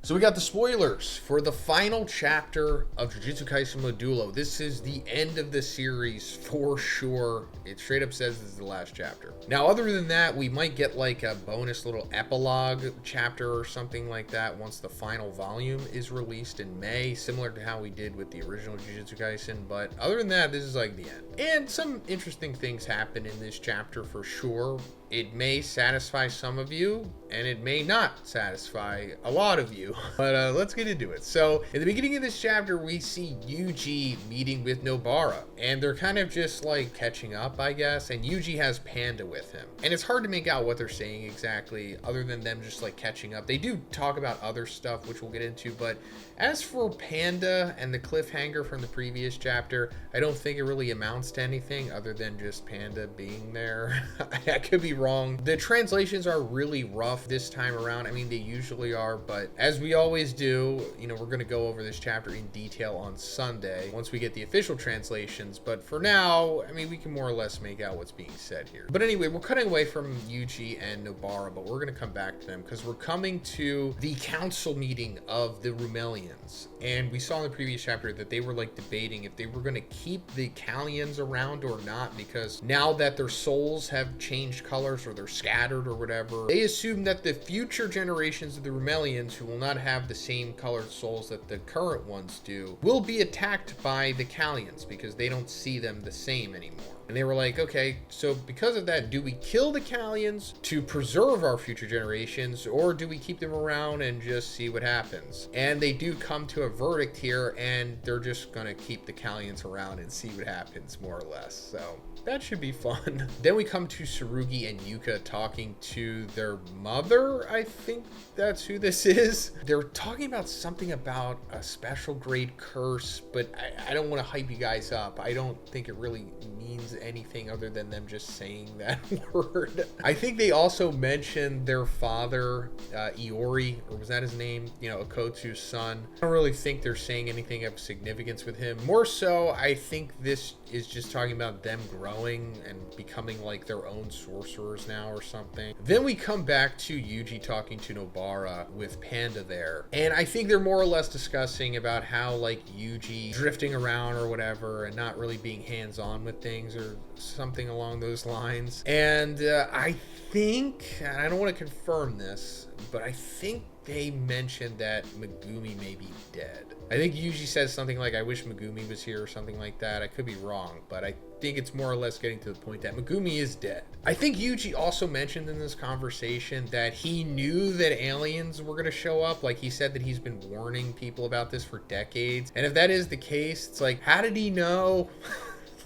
So we got the spoilers for the final chapter of Jujutsu Kaisen Modulo. This is the end of the series for sure. It straight up says this is the last chapter. Now, other than that, we might get like a bonus little epilogue chapter or something like that once the final volume is released in May, similar to how we did with the original Jujutsu Kaisen. But other than that, this is like the end. And some interesting things happen in this chapter for sure. It may satisfy some of you, and it may not satisfy a lot of you. But let's get into it. So, in the beginning of this chapter, we see Yuji meeting with Nobara, and they're kind of just like catching up, I guess. And Yuji has Panda with him, and it's hard to make out what they're saying exactly, other than them just like catching up. They do talk about other stuff, which we'll get into. But as for Panda and the cliffhanger from the previous chapter, I don't think it really amounts to anything other than just Panda being there. I could be wrong. The translations are really rough this time around. I mean, they usually are, but as we always do, you know, we're going to go over this chapter in detail on Sunday once we get the official translations. But for now, I mean, we can more or less make out what's being said here. But anyway, we're cutting away from Yuji and Nobara, but we're going to come back to them because we're coming to the council meeting of the Rumelians. And we saw in the previous chapter that they were like debating if they were going to keep the Kalyans around or not, because now that their souls have changed colors or they're scattered or whatever, they assume that the future generations of the Rumelians, who will not have the same colored souls that the current ones do, will be attacked by the Kalyans because they don't see them the same anymore. And they were like, okay, so because of that, do we kill the Kalyans to preserve our future generations, or do we keep them around and just see what happens? And they do come to a verdict here, and they're just gonna keep the Kalyans around and see what happens, more or less. So that should be fun. Then we come to Tsurugi and Yuka talking to their mother. I think that's who this is. They're talking about something about a special grade curse, but I don't want to hype you guys up. I don't think it really means anything other than them just saying that word. I think they also mentioned their father, Iori, or was that his name? You know, Okotsu's son. I don't really think they're saying anything of significance with him. More so, I think this is just talking about them growing and becoming like their own sorcerers now or something. Then we come back to Yuji talking to Nobara with Panda there. And I think they're more or less discussing about how like Yuji drifting around or whatever and not really being hands-on with things or something along those lines. And I think, and I don't want to confirm this, but I think they mentioned that Megumi may be dead. I think Yuji says something like, I wish Megumi was here or something like that. I could be wrong, but I think it's more or less getting to the point that Megumi is dead. I think Yuji also mentioned in this conversation that he knew that aliens were going to show up. Like, he said that he's been warning people about this for decades. And if that is the case, it's like, how did he know?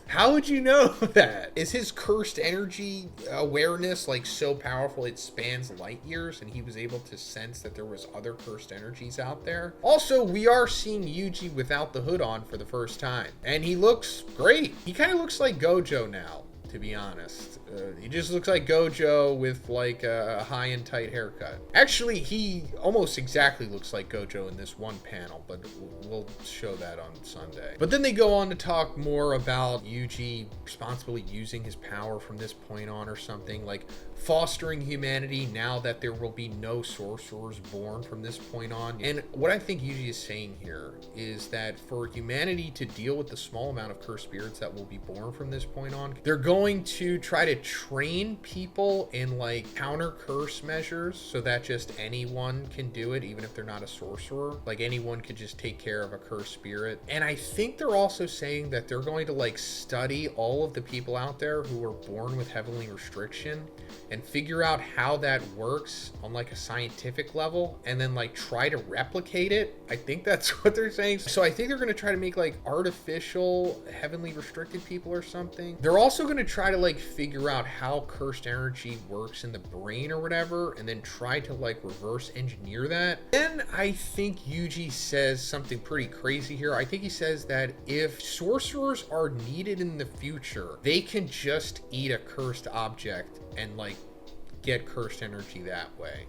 How would you know that? Is his cursed energy awareness like so powerful it spans light years and he was able to sense that there was other cursed energies out there? Also, we are seeing Yuji without the hood on for the first time, and he looks great. He kind of looks like Gojo now, to be honest. He just looks like Gojo with like a high and tight haircut. Actually, he almost exactly looks like Gojo in this one panel, but we'll show that on Sunday. But then they go on to talk more about Yuji responsibly using his power from this point on or something, like fostering humanity now that there will be no sorcerers born from this point on. And what I think Yuji is saying here is that for humanity to deal with the small amount of cursed spirits that will be born from this point on, they're going to try to train people in like counter curse measures so that just anyone can do it, even if they're not a sorcerer. Like anyone could just take care of a cursed spirit. And I think they're also saying that they're going to like study all of the people out there who were born with heavenly restriction and figure out how that works on like a scientific level and then like try to replicate it. I think that's what they're saying. So I think they're going to try to make like artificial heavenly restricted people or something. They're also going to try to like figure out how cursed energy works in the brain or whatever and then try to like reverse engineer that. Then I think Yuji says something pretty crazy here. I think he says that if sorcerers are needed in the future, they can just eat a cursed object and like get cursed energy that way,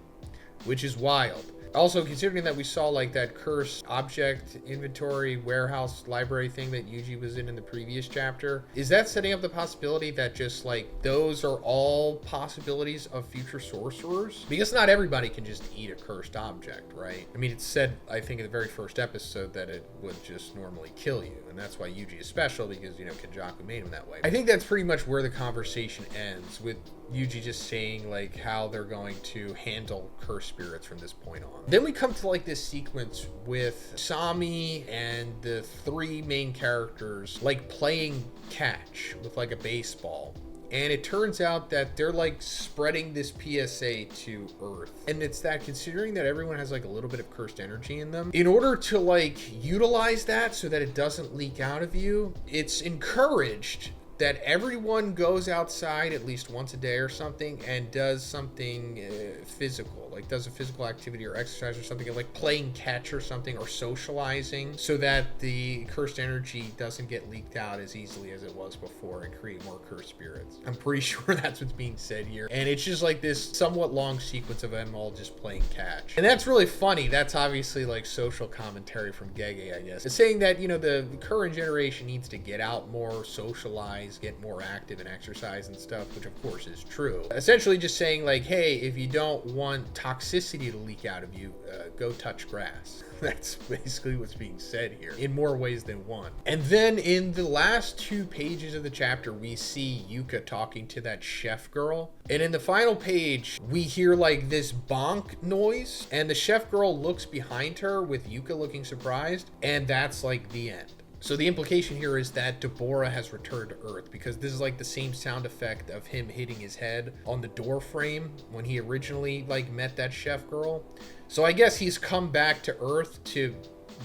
which is wild. Also, considering that we saw like that cursed object inventory warehouse library thing that Yuji was in the previous chapter, is that setting up the possibility that just like those are all possibilities of future sorcerers? Because not everybody can just eat a cursed object, right? I mean, it's said, I think in the very first episode, that it would just normally kill you, and that's why Yuji is special, because, you know, Kenjaku made him that way. I think that's pretty much where the conversation ends, with Yuji just saying like how they're going to handle cursed spirits from this point on. Then we come to like this sequence with Sami and the three main characters like playing catch with like a baseball. And it turns out that they're like spreading this PSA to Earth. And it's that, considering that everyone has like a little bit of cursed energy in them, in order to like utilize that so that it doesn't leak out of you, it's encouraged that everyone goes outside at least once a day or something and does something physical, like does a physical activity or exercise or something, like playing catch or something, or socializing, so that the cursed energy doesn't get leaked out as easily as it was before and create more cursed spirits. I'm pretty sure that's what's being said here. And it's just like this somewhat long sequence of them all just playing catch. And that's really funny. That's obviously like social commentary from Gege, I guess. It's saying that, you know, the current generation needs to get out more, socialize, get more active and exercise and stuff, which of course is true. Essentially just saying like, hey, if you don't want toxicity to leak out of you, go touch grass. That's basically what's being said here, in more ways than one. And then in the last 2 pages of the chapter, we see Yuka talking to that chef girl. And in the final page, we hear like this bonk noise, and the chef girl looks behind her with Yuka looking surprised, and that's like the end. So the implication here is that Dborah has returned to Earth, because this is like the same sound effect of him hitting his head on the door frame when he originally like met that chef girl. So I guess he's come back to Earth to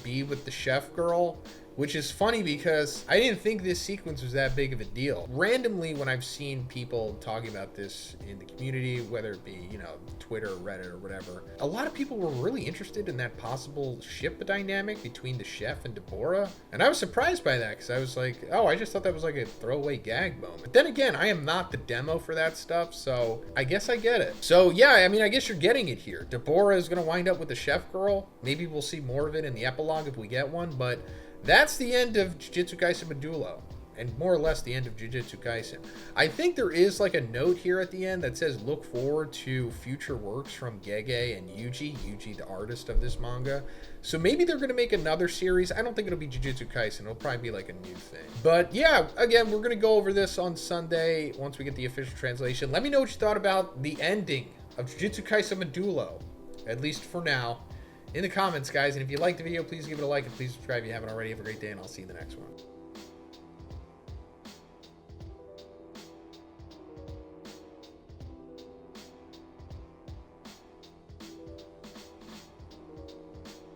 be with the chef girl, which is funny because I didn't think this sequence was that big of a deal. Randomly, when I've seen people talking about this in the community, whether it be, you know, Twitter, Reddit, or whatever, a lot of people were really interested in that possible ship dynamic between the chef and Dborah. And I was surprised by that, because I was like, oh, I just thought that was like a throwaway gag moment. But then again, I am not the demo for that stuff, so I guess I get it. So yeah, I mean, I guess you're getting it here. Dborah is going to wind up with the chef girl. Maybe we'll see more of it in the epilogue if we get one, but that's the end of Jujutsu Kaisen Modulo, and more or less the end of Jujutsu Kaisen. I think there is like a note here at the end that says look forward to future works from Gege and Yuji, the artist of this manga. So maybe they're going to make another series. I don't think it'll be Jujutsu Kaisen. It'll probably be like a new thing. But yeah, again, we're going to go over this on Sunday once we get the official translation. Let me know what you thought about the ending of Jujutsu Kaisen Modulo, at least for now, in the comments, guys. And if you liked the video, please give it a like, and please subscribe if you haven't already. Have a great day, and I'll see you in the next one.